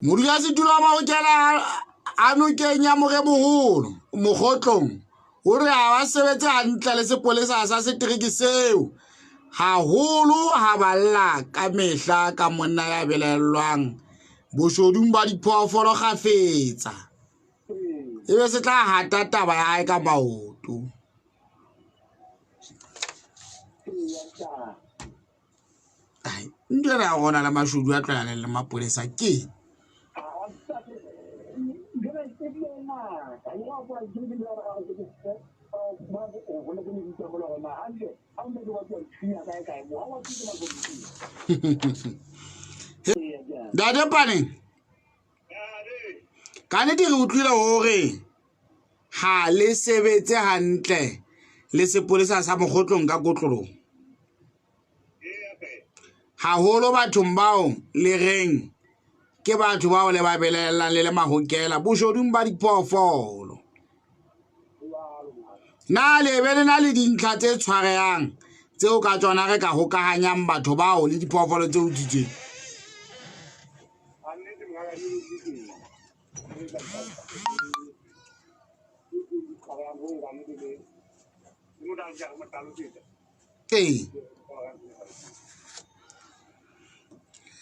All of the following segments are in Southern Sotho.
Modula setulo wa Mahokela a Nokeng ya Moremoholo Mokhotlong hore ha ba sebetse hantle le Sepolesa sa setereke seo haholo ha balla ka mehla ka monna ya belellwang boshodung ba diphoofolo kgafetsa ebe se tla hata taba ya hae ka maoto. Ntwe ra gona le mashudu a tloya le mapolesa ke Ntate Paneng ka nnete re utlwile hore ha le sebetse hantle le Sepolesa sa Mokhotlong ka kotlolong haholo bathong bao le reng ke batho bao le ba belellang le Mahokela boshodung ba diphoofolo. Na le be le na le dintlha tse tshwarehang tseo ka tsona re ka hokahanyang batho bao le diphoofolo tseo ditseng?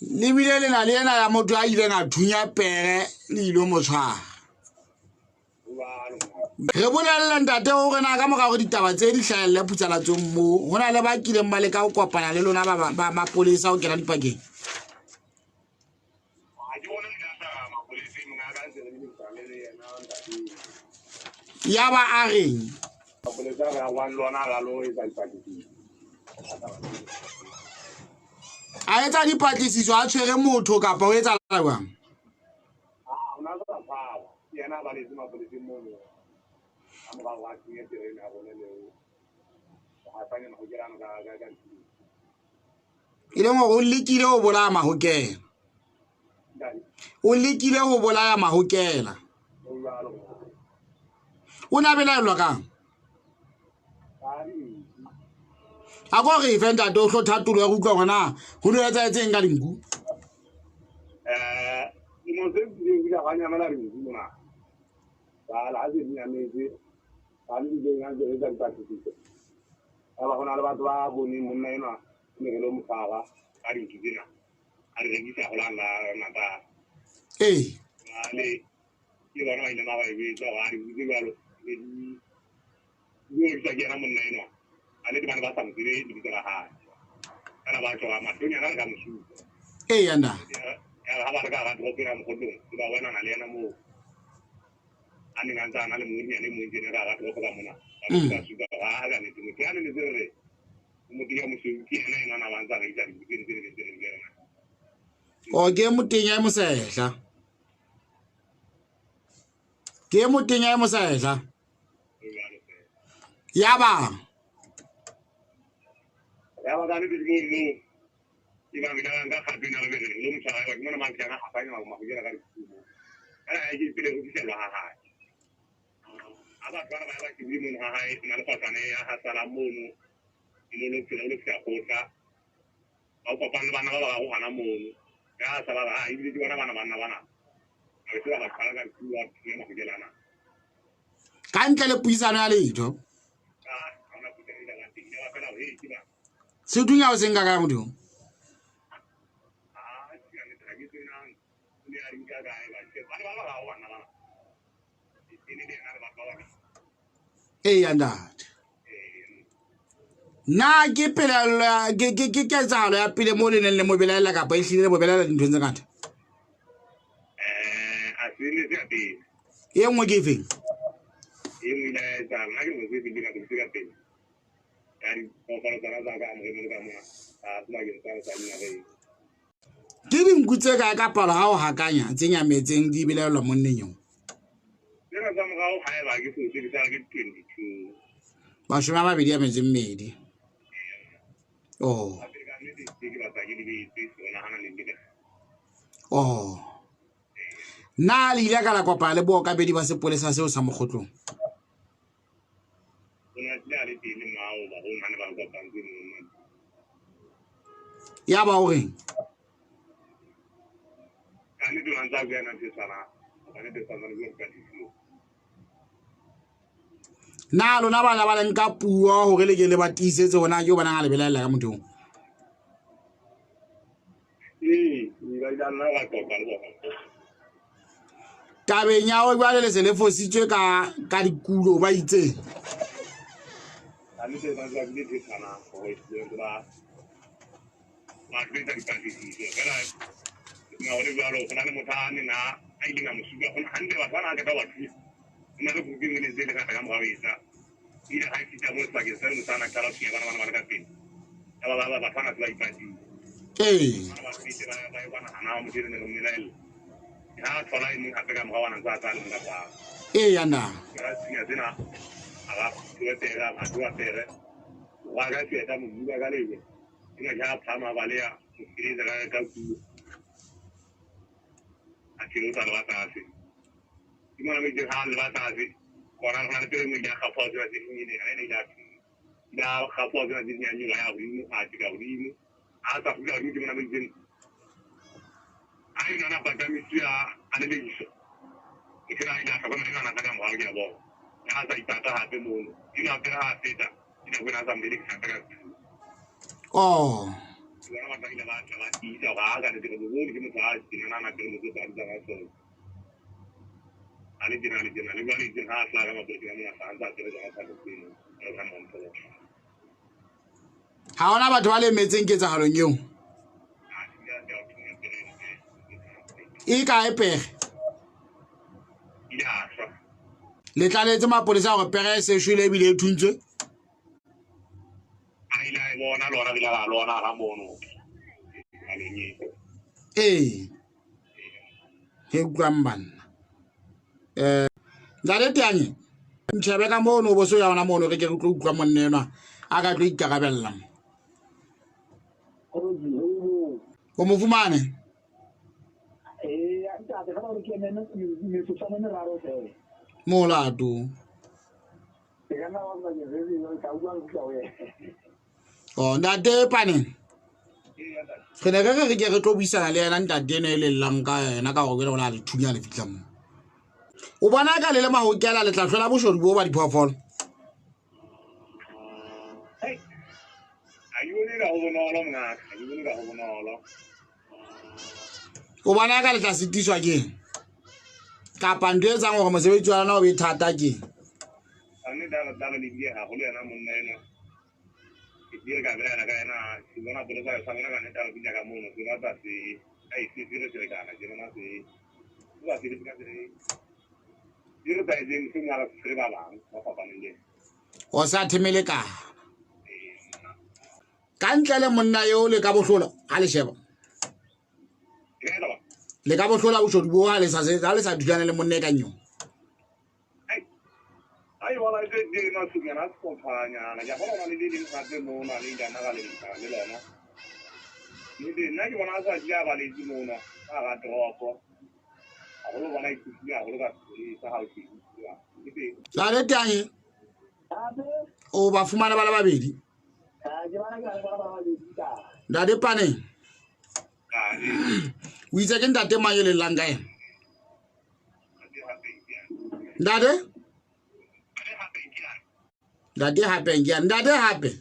Le bile le na le ena ya motho a ileng a thunya pere le ilo mo tshwara. Re bolella ntate hore na ka morao ditaba tse di hlahelle putsalatsong moo ho na le ba kileng ba leka ho kopana le lona ba mapolesa ho kena dipakeng. Ya ba a reng a etsa dipatlisiso a tshwere motho kapa ho etsa jwang? E leng hore o lekile ho bolaya Mahokela. O lekile ho bolaya Mahokela. O na belaelwa kang? A go re fe ntate o hlotha tulo ya go utlwa ngwana ho no etsa etseng ka linku? Anda. Ke motenya e mosehla. Ke motenya e mosehla. Ya ba gane di mo iba ngana nga khabina le le mo tsaya ga mona mang kana ga fanya mo go ga dikumo ana e pele go fitlhelwa ha ha aba tsara ba ke di mo ha ha na le patane ya ha sala mo no ile le tsela le tsa khotla ba pa bana bana ba go hana mo no ya sala ha ile di bana a re tsela ga khala ga dikumo le mo go gelana ka ntle le puisano ya letho se dunya o senga ka modimo andate na ke pela ke tsalo ya pele mo le neng le mo belela ka pa e hlile mo belela dintho tse ngata a sele se ate e nngwe ke feng e nngwe la tsa nna ke mo se dingaka ke se ka pele yani o fara tsara za ka mo ka mo a tsela ke tsara sa nna re ke dinku tse ka ka palo ha o hakanya tse nyametseng di belelwa monneng yo le ra mo ga o ha ba ke se ke tsara ke 22 ba shoma ba bedi ya metse mmedi na le ile ka la kopana le bookamedi ba Sepolesa seo sa Mokhotlong? Ya ba o reng? Ani tu nanti aku nanti sana. Ani tu sana belum kan itu. Na lona bana ba nka puo hore le ke le batisetse hona ke bana ga le belela ka motho. Ni ga jana ga ko ka lo. Tabeng ya o jwale le se le fositswe ka dikulo ba itse. Ani tu nanti aku di sana. Oh itu dah. Masih tak dikasih. Kalau na wani baro kana ne mutane na aiki na musuga kun hande wa kana ga dawati na da bugin ne zai ka ga mawa isa ina haiki ta mu sake sai mutana kala ki bana bana ka tin ala ala ba kana sai pati ana fi tira ba bana ana mu tira ne mun lail ya tola ni aka ga mawa nan za ta mun ba yana ya sinya dina ala tuwa tera atwa tere wa ga ce ta mun ga le ina ya fama baliya kiri da ga ku Akhirnya tak lewat asing. Gimana mikir hal lewat asing? Orang nanti menjadi kapal jenis ini ni jadi. Dah kapal jenis ini hanya layak ini, aja kau ini. Asal sudah ini gimana mikir? Ayo nana pada misi ada lagi. Ikhlas ini apa mana nana kadang mau dia bawa. Yang saya kata hati mulu. Ini apa hati tak? Ini aku nasa milik sangat. Oh. Orang macam ini lah, macam ini jawab agak ada dengan dulu, kita sahaja dengan anak kita itu ada jangan soal. Ali jenah, ini jenah selama beberapa bulan sangat kita jangan sampai ini, jangan mampus. Hawana ba twale metseng ke tsa halong eo. E ka epe. Ya, so. Le tlaletse mapolesa go pere se shwele bile thuntswe. Lona bila lona ramono. Alini. He gwamban. Ntate Tanye. Ntshebe ka mono bo so ya ona mono re ke go utlwa monnenwa. Aka tlo ikagabella. O mo fumane. Ntate ga re ke mena me tsana me raro se. Molato. Ke kana wa ba ke re no ka uwa go ya. Oh, Ntate Paneng. Re ne re ke re tlo buisana le yena ntate ne le llanka yena ka go bona ona le thunya le fitla mo. O bona ka le Mahokela le tla hlola Bosholu bo ba diphoofolo. O bona ka le tla sitiswa ke kapa ntwe tsang gore mosebetsi wa lona o be thata ke. Ani dala ni dia ha hole na mun na. Dia ka bera na ka na sibona bolo sa sa na ka ne dala binya ka mun na ta si ai si si re ka na jena na si. Wa si ka re. Dire ta jeng su ngala se ba ba ba pa ne. O sa themele ka. Ka ntle le monna yo le ka bohlola ha le sheba. Le ka bohlola Bosholu bo ha le sa dulana le monne ka nyo. Ai wala ide dire na su ngana ko phanya na ya bona ni dire ka de mo na ni dana ga le ka le lona. Ni de na ki bona sa ja ba le di mo na ka ga dropo. A go bona I ya go ga sa ha ki. Ntate Tanye. O ba fumana bala babedi. Ntate Paneng. O itse ke ntate mang yo le llang ka ena? Ntate? Ntate Hape Nkiane. Ntate Hape.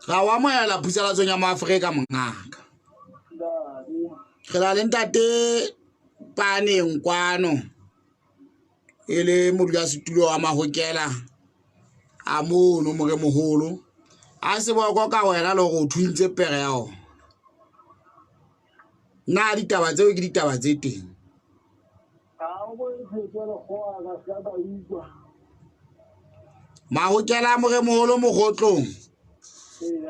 Ga wa moela phusalatsong ya Maafrika mongaka. Re la le Ntate Paneng kwano. E le modulasetulo wa Mahokela. Amoo no Moremoholo. A se boko ka wena le go thuntse pere ya ona. Na ditaba tseo ke ditaba tse teng. Mahokela Moremoholo Mokhotlong.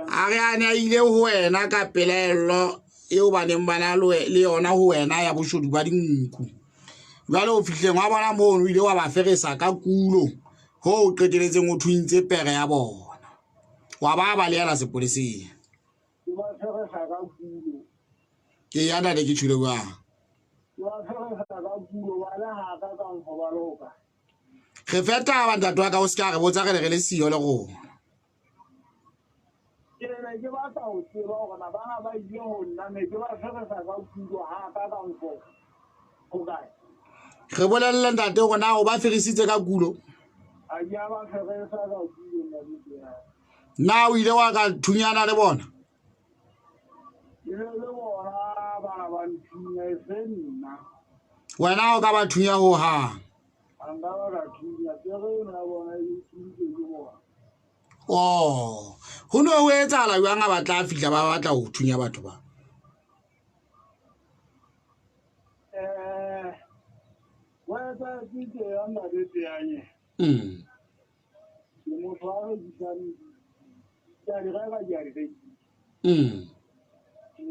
A re ane a ile ho wena ka pelaelo eo baneng bana le yona ho wena ya Bosholu ba dinku. Jwale o fihleng wa bona mo o ile wa ba feresa ka kulo ho o qeteletseng o thuntse pere ya bona. Wa ba leela Sepoleseng. Ke ya ntate ke tshule bua. Re feta ba ntate wa ka o ska re botsa re le siyo le go. ke batla ho tseba hore na bana ba ile ho nna ne ke ba feresa ka kulo ha ka ka nko ho kae re bolella ntate gore na o ba ferisitse ka kulo a ya ba feresa ka kulo nna ditya na o ile wa ka thunyana le bona ile le bona bana ba nthunya senna wena o ka ba thunya ho ha anga ba ka thunya tsere na bona e thunya ke bona oh ho no ho etsahala jwang a batla a fihla ba batla ho thunya batho ba wetsa tse anga de tsanye mo tshware di tsani ya di ga ya di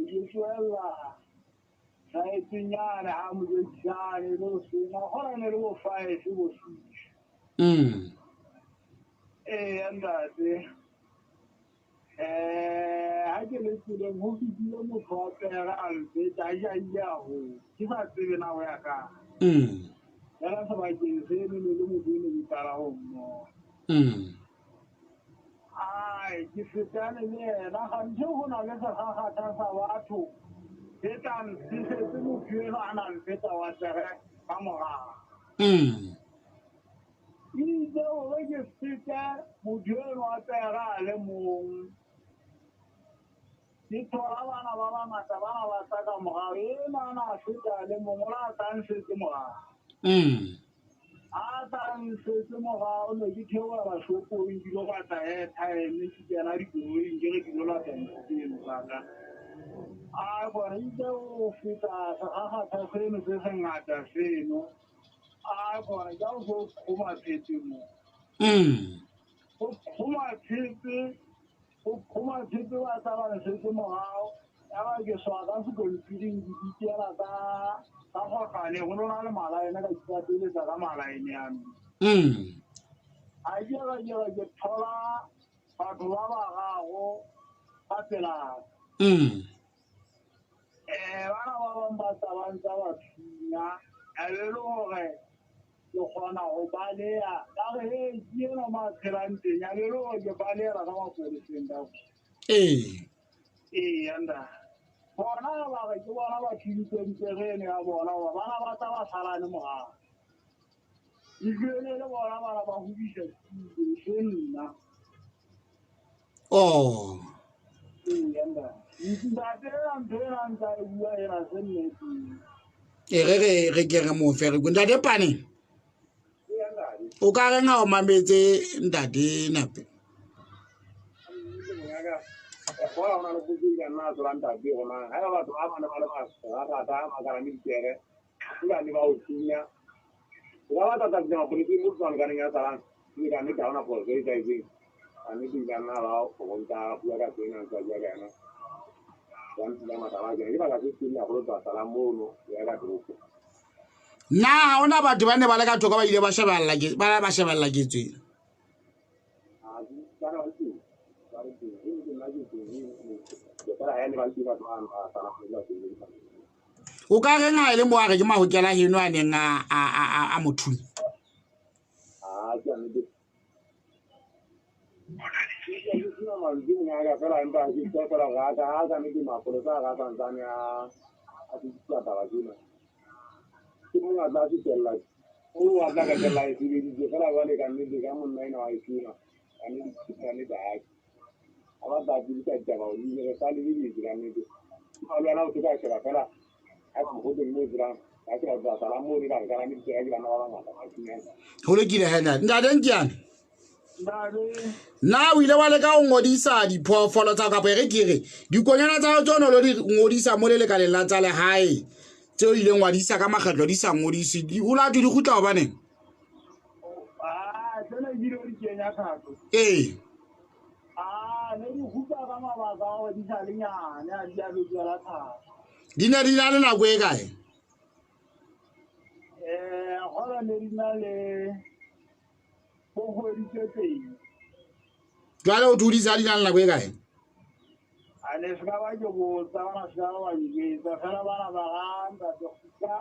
ke tswela sai tinyana ha mo tsane lo sina hora ne lo fa e se bo si andate ha ke le tsile mo ke dile mo tsopela albe ta ya ho ke sa tsebe na wa ka ya la sa ba ke se ne le mo dile di tala ho mo ai ke fetane le na ga ntse ho na le sa ga ta sa batho etan se se mo phuela ana le feta wa tsere ba mora ile o ke feta mo dielo a tsera le mo ke thola bana ba bangata bana ba tsaka mora ena na feta le mo mora tan se ke mora a tan se ke mora o ne ke thewa ba shopo e dilo ba ta time ke tsena di go ingere ke lola teng ke mo tsaka a bona ile o feta ga ta seno se se ngata seno a bona ja o go khoma phetse mo go khoma phetse wa tsaba le se ke morao ya ba ke swa ka se go mpiding di tsela ka go kane go nona le mala ena ka tsaya tele tsa mala ene ya a jera ke thola batho ba ba gago ba tsela bana ba bang ba tsabantsa ba thunya a le hore ke kgona go balea ka ge ke ena matshelang teng a le hore ke baleela ka mapoleseng ka anda bona ba re ke bona ba thuditsentserene ya bona goba bana ba tsa ba salane morago le bona bana ba hodisa se nna anda ntate ntho ena ntsa e bua ena se nnete re ke re mo fere go Ntate Paneng o ka re nga o mametse ntate nape bona ona le go dira nna tsola ntate gona ha ba batho ba bana ba le ba rata magara mi tsere ba ni ba o tsinya wa ba tata ke mo polisi mo tswana ka nya tsala ni ka ni ka ona po ge ga zi ani di ga na ba o go nta bua ka tsena tsa ja ga na wan tsela mata ba ga ba ga se tsina go tsa sala mo no ya ga tro na ha ona batho ba ne ba le ka thoka ba ile ba shebella ke tswe a di ba na ntse ba re di ni na ji di ka ya ni ba ti ba twa a sala mo la tsela o ka re nga ile mo a re ke Mahokela heno a neng a mothu ke ane di no ma di nga ga fela empa di ka fela ga ni di ma polo sa ga Tanzania a di tsa ba dina ke mo ga di tella o wa ga tella e di di fela wa le ka ni di ga mo nna ina wa isina ani di da aba da di ka ja ba o ni re sa ni di di ga ni di ma lo na o ka ka fela a mo go di mo dira a ka ba sala mo ni ga ga ni di ga na wa ngata ma tsenya ho le kile hena Ntate Nkiane na o ile wa le ka o ngodisa diphoofolo tsa ka re ke re dikonyana tsa tsona lo di ngodisa mo le lekaleng la tsa le hae tseo ile ngwadisa ka makgetlo di sa ngodisi di hula di gutla ba neng tsena di di kenya thato ne di gutla ka mabaka go di sa lenyane a di a lo tsela thato di na le nako e kae gola ne di na le go di tseteng jwale o thudisa di na le nako e kae ane se ka ba ke botsa bana se ka ba nyetsa fela bana ba ganta ke gutla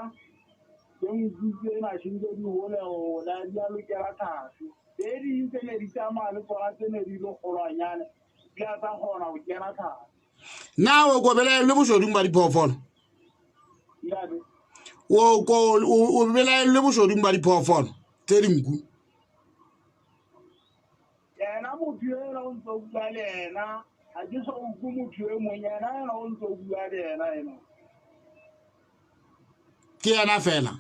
ke motse na shinde di hole go la di a lokela thato di ntse ne di tsamaya le tsona tse ne di lo golwanyane ya tsa gona o kena thata na o go bela le boshodung ba diphoofolo ya be o bela le boshodung ba diphoofolo tse dinku yena motho ena o ntse o bua le yena ga ke so utlwe motho e mong yena ena o ntse o bua le yena ena ke yana fela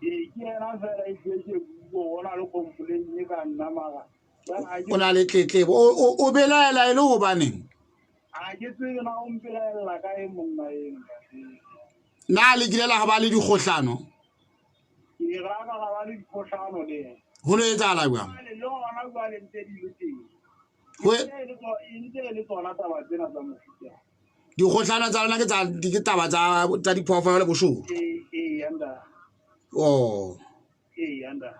ee ke yena fela e tletse buo o na le complain e ka nna maga o na le tletlebo o belaela e le gobaneng a ke tsebe na o mpelaela ka e monna eno na le gilela ga ba le dikgohlano ke raka ga ba le dikgohlano le ena go le etsala jwang le gona jwa le ntse di le teng e le tsona taba tsena tsa mofuta dikgohlano tsa lona ke taba tsa diphoofolo le boshodu ee yanda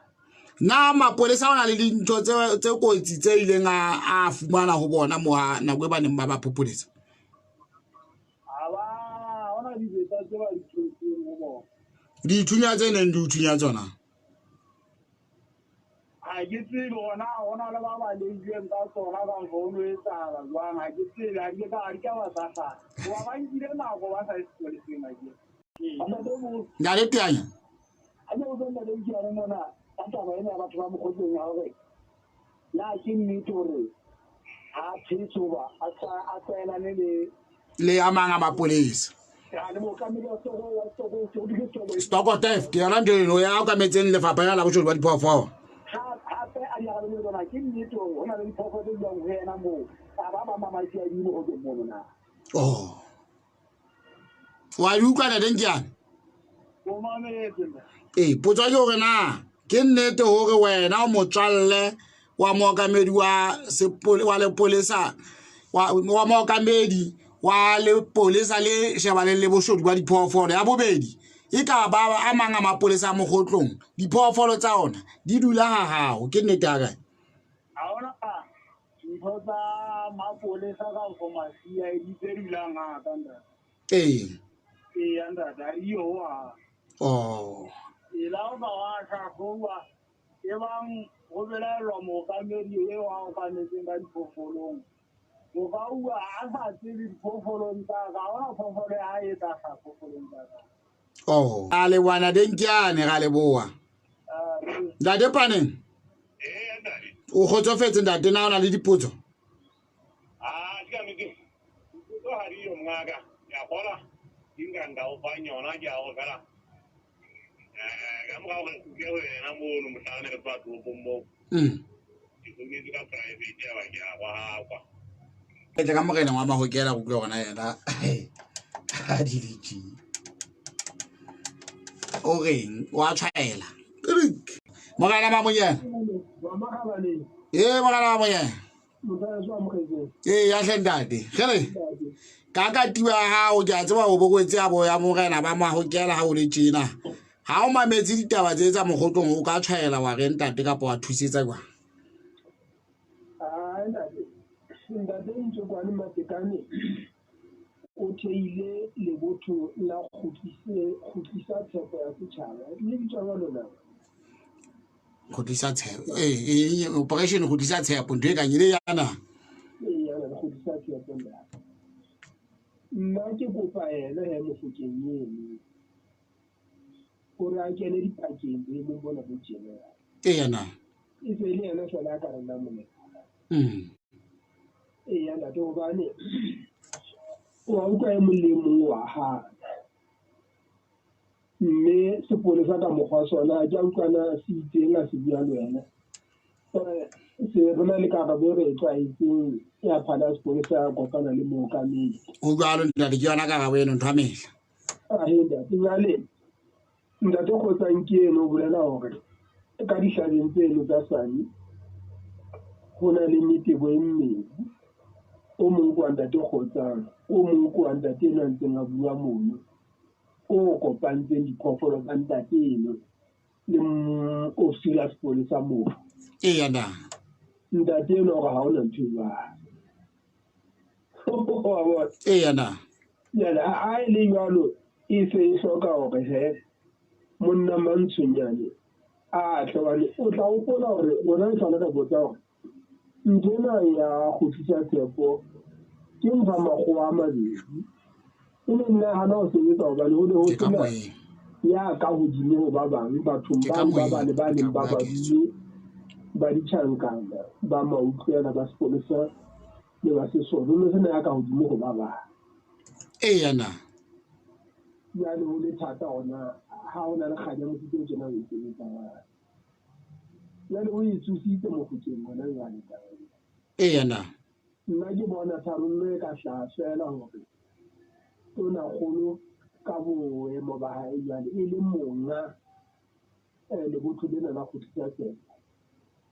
na mapolesa o na le dintho tse kotsi tse ileng a fumana go bona moa nako e ba neng ba ba phopholetsa ona dibetsa tse ba di tshotseng go bona dithunya tse neng di uthunya tsona a ke tsebe ona le ba ba leileng ka tsona ka gono e tsala jwang a ke tsebe a di ka ba sasa ba ba nkile nako ba sa sepoleseng a ke ya le teanya a ke o tsena le Nkiane mona ka taba ena ya batho ba Mokhotlong ya hore na ke nnete hore a tshitsoba a tsaelane le a mang a mapolesa stoko theft yona nto eno ya ka metseng lefapha ya la boshodu ba diphoofolo hape a diagale le tsona ke nnete hore go na le diphoofolo tse diang go ena moo a ba mamamadi a dimo go tseng mono na wa di utlwa Ntate Nkiane o mameletse potso ke gore na ke nnete hore wena o motswalle wa mookamedi wa lepolesa wa mookamedi wa lepolesa le shebaneng le boshodu ba diphoofolo ya bobedi e ka ba a mang a mapolesa a Mokhotlong diphoofolo tsa ona di dula ha hao ke nnete ya kae a ona ntho tsa mapolesa ka informasia e di tse dulang ngata nda ndata iyo wa ilauka wa tlhatlhoba e bang go belaelwa mookamedi eo a okametseng ka diphoofolong go ka ua a sa tsebe diphoofolong tsa ka ona phoofolo ya e tsa sa phoofolong tsa ka a le bwana Ntate Nkiane ga le boa Ntate Paneng o kgotsofetse ntate na o na le dipotso ke a metse go ha di yo ngaka ya gola inganda o fa nyona ja o fela ga mo ga go ke wena mo no mosana le twa go bombo ke ke ka private ya ba ke a kwa ke ka mogena wa Mahokela go gona yena a di ditši o reng wa tshwaela mogala ba monyana mogala ba monyana ya hlendate gere ka tiwa ha o ke a tseba o bokwetse a boya mogena ba Mahokela ha o le tjena ha o mametse ditaba tse tsa Mokhotlong o ka tshwaela wa re ntate ka po a thusetsa kwa Ntate Ntsukunyane Matekane o theile lebotho la khutlisa tshepo ya setšhaba le ditjaba lona khutlisa tshepo operation khutlisa tshepo ntwe ka nyile yana yana khutlisa tshepo nna ke kopa ena ya mofokeng eno gore a kene dipakeng tse mo bona bo tjena yana e se le yena fela ka rena mona yana to bane wa utlwa e mong le mong wa ha mme sepolesa ka mokgwa sona ja utlwana se itseng a se bua le wena se rona le karabo re tla itseng ya phana sepolesa ya kopana le mookamedi o jalo ntate ke yona karabo eno ntho a mehla ntate jale ntate Khotsang Moshoeshoe o bolela hore ka dihlabeng tseno tsa sane go na le metebo e mmedi o mong kwa Ntate Khotsang o mong kwa Ntate eno ntseng a bua mono o kopantseng diphoofolo tsa ntate eno le ofisi la sepolesa moo ntate eno gore ha ona ntho yana a e le jalo e se e hloka hore he monna Ntsukunyane a tlhobane o tla gopola gore rona e tshwana ka botsa gore ntena ya go thusa tshepo ke ntsha makgowa a mabedi e ne nna hana o sebetsa hobane ho ne ho sena ya ka hodimo ho ba bang bathong ba bane ba neng ba badile ba ditjhankana ba mautlwela ba sepolesa le ba sesolo le sena ya ka hodimo ho ba bang yana jale ho le thata ona ha o na le kganya mofuta o tjena o e sebetsang jale o e tsositse mokgotleng ona jale yana nna ke bona tharollo e ka hlaha fela hore tona-kholo ka boemo ba hae jale e le monga lebotho lena la kgotlisa tshepo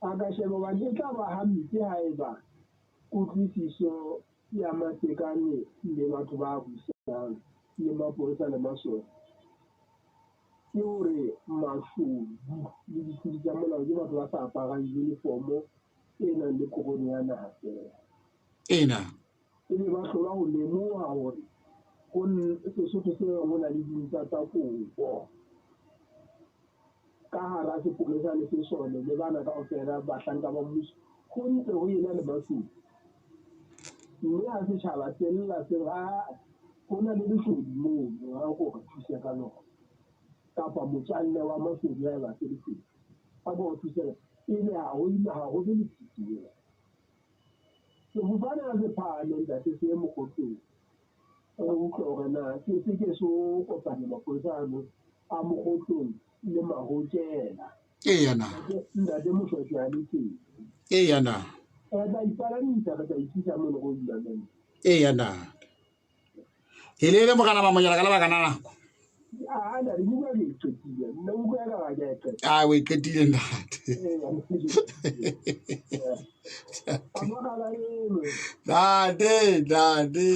a ka sheba hobane e tla ba hampe haeba kutlwisiso ya Matekane le batho ba busang le mapolesa le masole ke hore masholu le ditlhodi tsa molao ke batho ba sa aparang uniformo e nang le korone ya naha fela ena e be ba hlola ho lemoha hore Sesotho se ho na le dintlha tsa kopo ka hara sepolesa le sesole le bana kaofela bahlanka ba mmuso ho ntse ho ena le basotho mme ha setjhaba se lla se ho na le lesodi moo ha ho re thusa ka lona kapa motswalle wa masodi ya ba se lesodi ha bo thusa ile ha ho be letshitiso sefofane ha se phane ntate se Mokhotlong re utlwa hore na se ke so kopanya mapolesa ano a Mokhotlong le Mahokela yana Ntate Moshoeshoe tseo yana ba ipalamisa ka ithusa mo go dula yana helele mogana ba monyala ka le bakana nako ana re bua le qetile nna o ka ga ja qetile we qetile ntate amagala ntate